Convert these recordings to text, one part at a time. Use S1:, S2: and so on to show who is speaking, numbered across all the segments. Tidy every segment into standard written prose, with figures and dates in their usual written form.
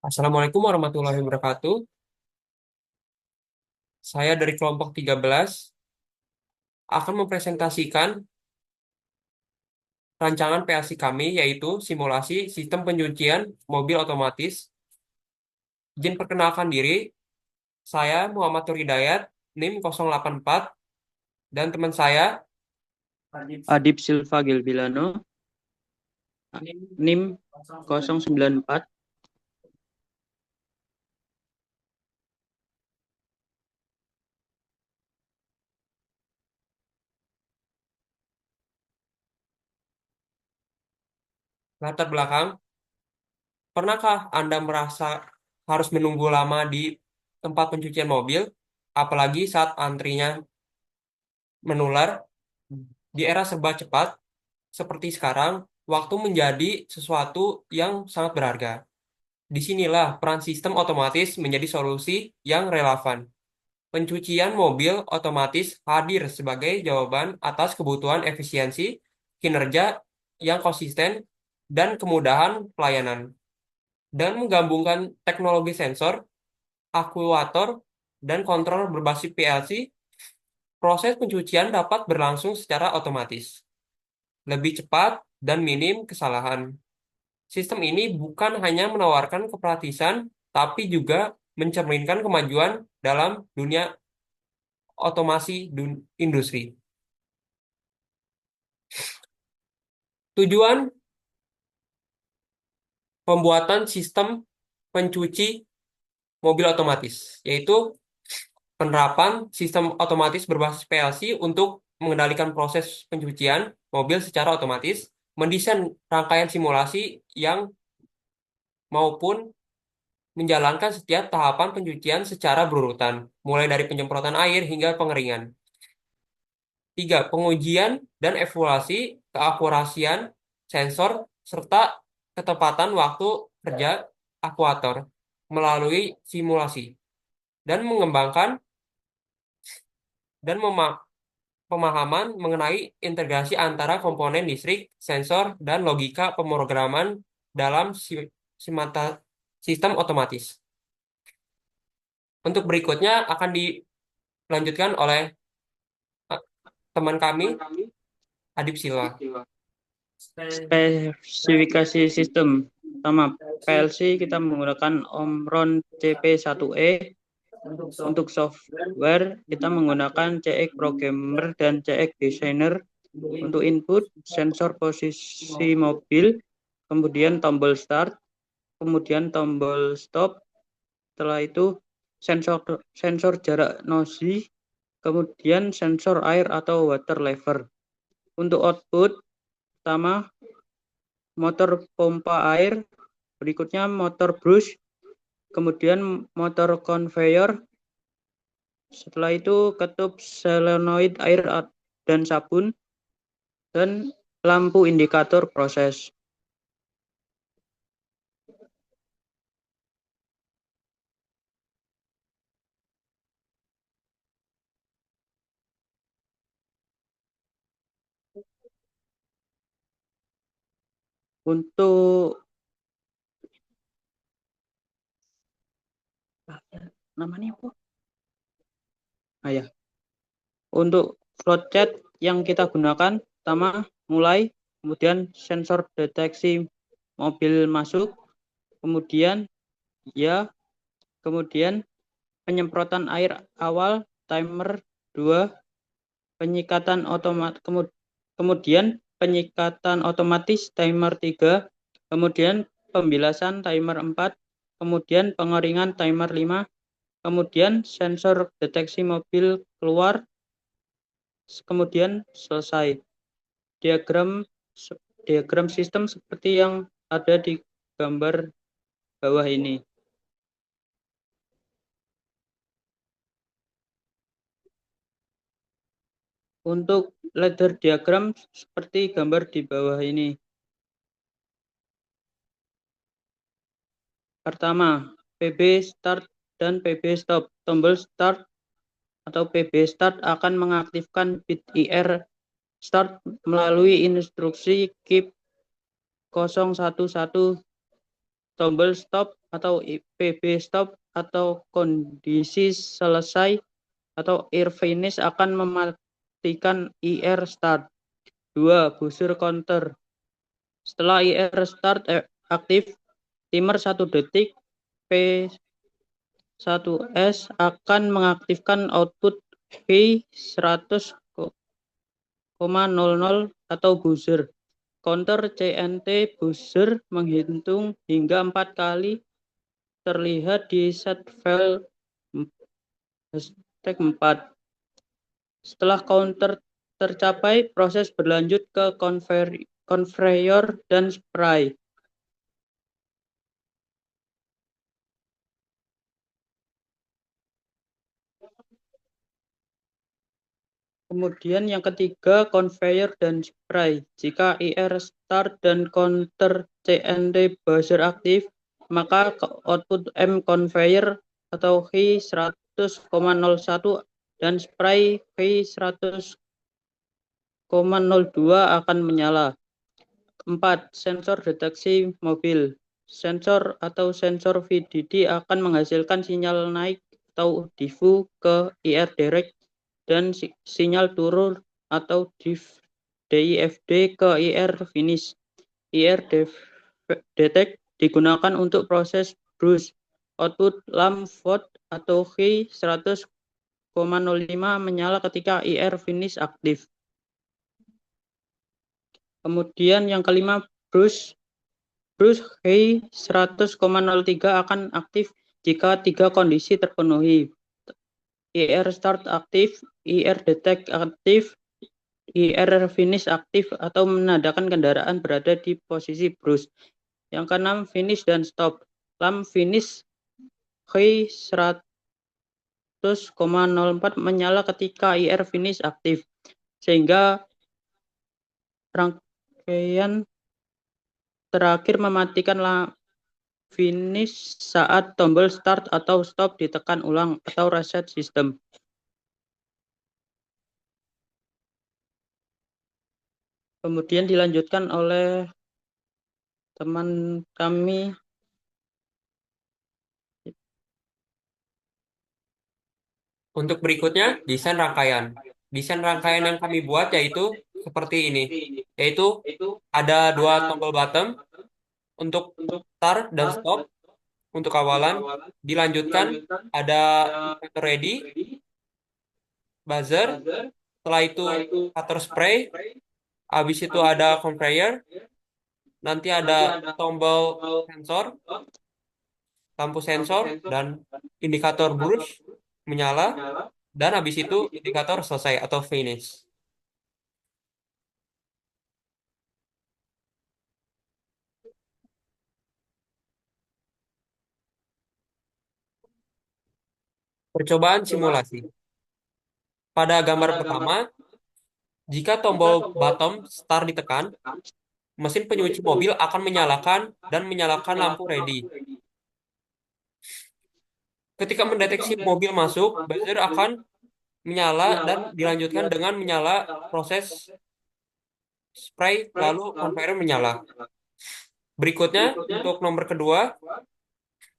S1: Assalamualaikum warahmatullahi wabarakatuh. Saya dari kelompok 13 akan mempresentasikan rancangan PLC kami, yaitu simulasi sistem pencucian mobil otomatis. Izin perkenalkan diri, saya Muhammad Nur Hidayat, NIM 084, dan teman saya
S2: Adib Silva Gilbilano, NIM 094.
S1: latar belakang. Pernahkah Anda merasa harus menunggu lama di tempat pencucian mobil, apalagi saat antrinya menular? Di era serba cepat, seperti sekarang, waktu menjadi sesuatu yang sangat berharga. Disinilah peran sistem otomatis menjadi solusi yang relevan. Pencucian mobil otomatis hadir sebagai jawaban atas kebutuhan efisiensi, kinerja yang konsisten, dan kemudahan pelayanan. Dan menggabungkan teknologi sensor, aktuator, dan kontrol berbasis PLC, proses pencucian dapat berlangsung secara otomatis, lebih cepat, dan minim kesalahan. Sistem ini bukan hanya menawarkan kepraktisan, tapi juga mencerminkan kemajuan dalam dunia otomasi industri. Tujuan pembuatan sistem pencuci mobil otomatis, yaitu penerapan sistem otomatis berbasis PLC untuk mengendalikan proses pencucian mobil secara otomatis, mendesain rangkaian simulasi yang maupun menjalankan setiap tahapan pencucian secara berurutan, mulai dari penyemprotan air hingga pengeringan. Tiga, pengujian dan evaluasi keakurasian sensor serta ketepatan waktu kerja aktuator melalui simulasi dan mengembangkan dan pemahaman mengenai integrasi antara komponen listrik, sensor, dan logika pemrograman dalam sistem otomatis. Untuk berikutnya akan dilanjutkan oleh eh, teman kami, Adib Silwa.
S2: Spesifikasi sistem. Pertama, PLC kita menggunakan Omron CP1E. Untuk software, kita menggunakan CX Programmer dan CX Designer. Untuk input, sensor posisi mobil, kemudian tombol start, kemudian tombol stop. Setelah itu, sensor sensor jarak nosi, kemudian sensor air atau water level. Untuk output, pertama motor pompa air, berikutnya motor brush, kemudian motor conveyor, setelah itu ketup solenoid air dan sabun, dan lampu indikator proses. Untuk namanya apa? Ya. Untuk flowchart yang kita gunakan, pertama mulai, kemudian sensor deteksi mobil masuk, kemudian ya, kemudian penyemprotan air awal, timer 2, penyikatan kemudian penyikatan otomatis timer 3, kemudian pembilasan timer 4, kemudian pengeringan timer 5, kemudian sensor deteksi mobil keluar, kemudian selesai. Diagram diagram sistem seperti yang ada di gambar bawah ini. Untuk ladder diagram seperti gambar di bawah ini. Pertama, PB start dan PB stop. Tombol start atau PB start akan mengaktifkan bit IR start melalui instruksi keep 011. Tombol stop atau PB stop atau kondisi selesai atau air finish akan mematikan IR start. 2. Buzzer counter. Setelah IR start aktif, timer 1 detik P1S akan mengaktifkan output V100,00 atau buzzer. Counter CNT buzzer menghitung hingga 4 kali terlihat di set file #4. Setelah counter tercapai, proses berlanjut ke conveyor dan spray. Kemudian yang ketiga, conveyor dan spray. Jika IR start dan counter CNT buzzer aktif, maka output M conveyor atau V100,01 dan spray V100,02 akan menyala. 4. Sensor deteksi mobil. Sensor atau sensor VDD akan menghasilkan sinyal naik atau diffu ke IR direct dan sinyal turun atau DIFD ke IR finish. IR detect digunakan untuk proses brush. Output lamp VOD atau V100,05 menyala ketika IR finish aktif. Kemudian yang kelima, brush V100,03 akan aktif jika 3 kondisi terpenuhi. IR start aktif, IR detect aktif, IR finish aktif atau menandakan kendaraan berada di posisi brush. Yang keenam, finish dan stop. Lamp finish V100,04 menyala ketika IR finish aktif, sehingga rangkaian terakhir mematikan finish saat tombol start atau stop ditekan ulang atau reset sistem. Kemudian dilanjutkan oleh teman kami.
S1: Untuk berikutnya, desain rangkaian. Desain rangkaian yang kami buat yaitu seperti ini. Yaitu ada dua tombol bottom untuk start dan stop untuk awalan. Dilanjutkan ada indikator ready, buzzer, setelah itu cutter spray, habis itu ada conveyor, nanti ada tombol sensor, lampu sensor, dan indikator brush menyala, dan habis itu indikator selesai atau finish. Percobaan simulasi. Pada gambar pertama, jika tombol bottom start ditekan, mesin penyuci mobil akan menyalakan dan menyalakan lampu ready. Ketika mendeteksi mobil masuk, buzzer akan menyala dan dilanjutkan dengan menyala proses spray lalu conveyor menyala. Berikutnya, untuk nomor kedua,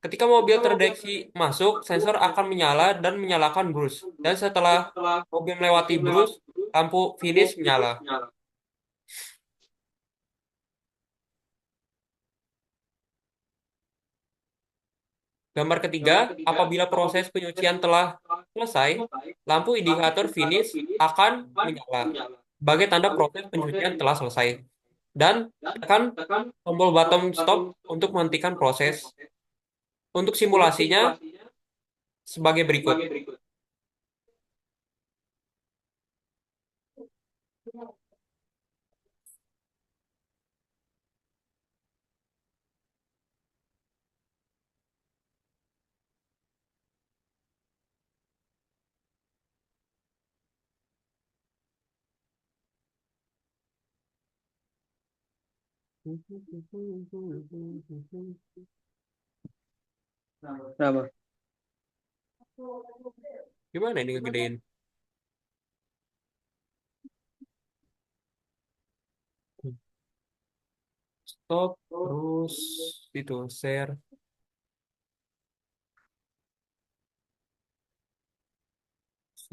S1: ketika mobil terdeteksi masuk, sensor akan menyala dan menyalakan brush. Dan setelah mobil melewati brush, lampu finish menyala. Gambar ketiga, apabila proses penyucian telah selesai, lampu indikator finish akan menyala sebagai tanda proses pencucian telah selesai. Dan tekan tombol bottom stop untuk menghentikan proses. Untuk simulasinya sebagai berikut.
S2: Berapa?
S1: Gimana ini ngegedein? Stop, terus itu share.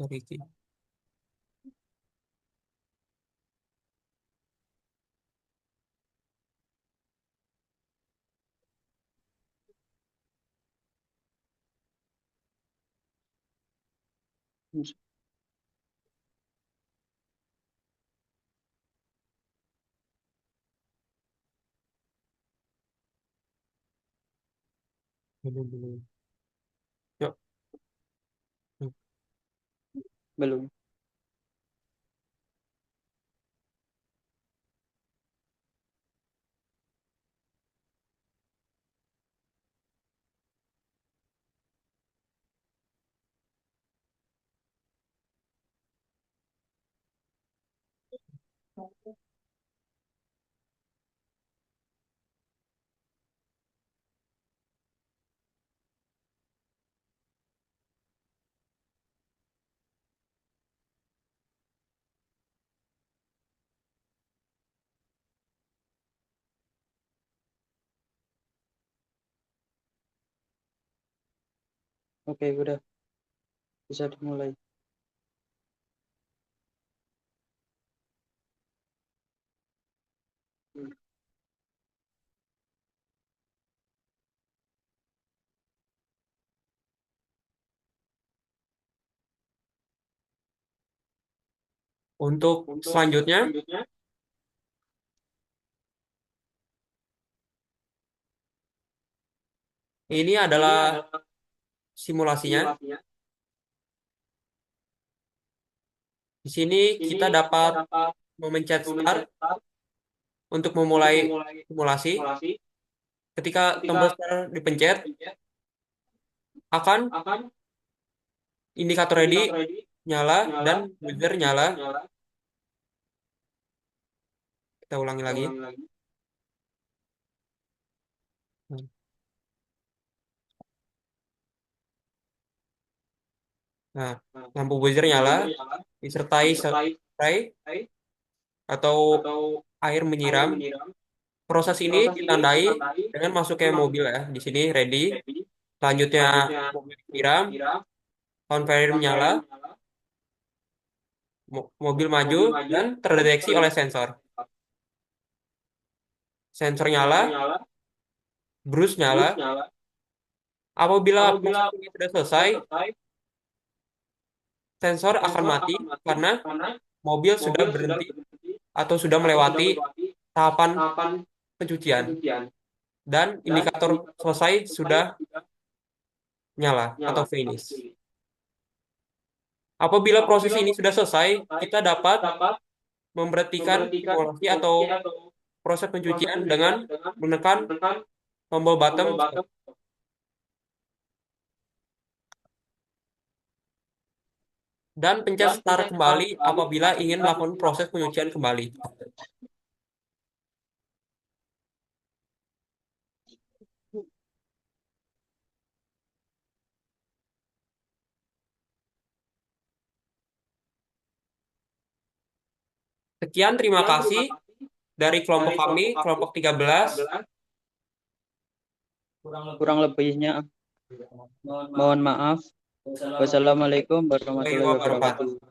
S1: Sorry, Ki. Belum. Yuk.
S2: Belum. Oke, udah bisa dimulai.
S1: Untuk selanjutnya, ini adalah simulasinya. Di sini kita dapat memencet start untuk memulai simulasi. Ketika tombol start dipencet, akan indikator ready nyala dan buzzer nyala. Kita ulangi lagi. Nah, lampu buzzer nyala disertai spray atau air menyiram. Proses ini ditandai dengan masuknya mobil ya. Di sini ready. Selanjutnya mobil disiram, conveyor nyala, mobil maju dan terdeteksi oleh sensor. Sensor nyala, brush nyala. Apabila proses ini sudah selesai, sensor akan mati karena mobil sudah berhenti atau sudah melewati tahapan pencucian dan indikator selesai sudah nyala atau finish. Apabila proses ini sudah selesai, kita dapat memberhentikan simulasi atau proses pencucian dengan menekan tombol bottom stop. Dan pencet start kembali apabila ingin melakukan proses pencucian kembali. Sekian, terima kasih dari kelompok kami, kelompok 13.
S2: Kurang lebihnya mohon maaf. Wassalamualaikum warahmatullahi wabarakatuh.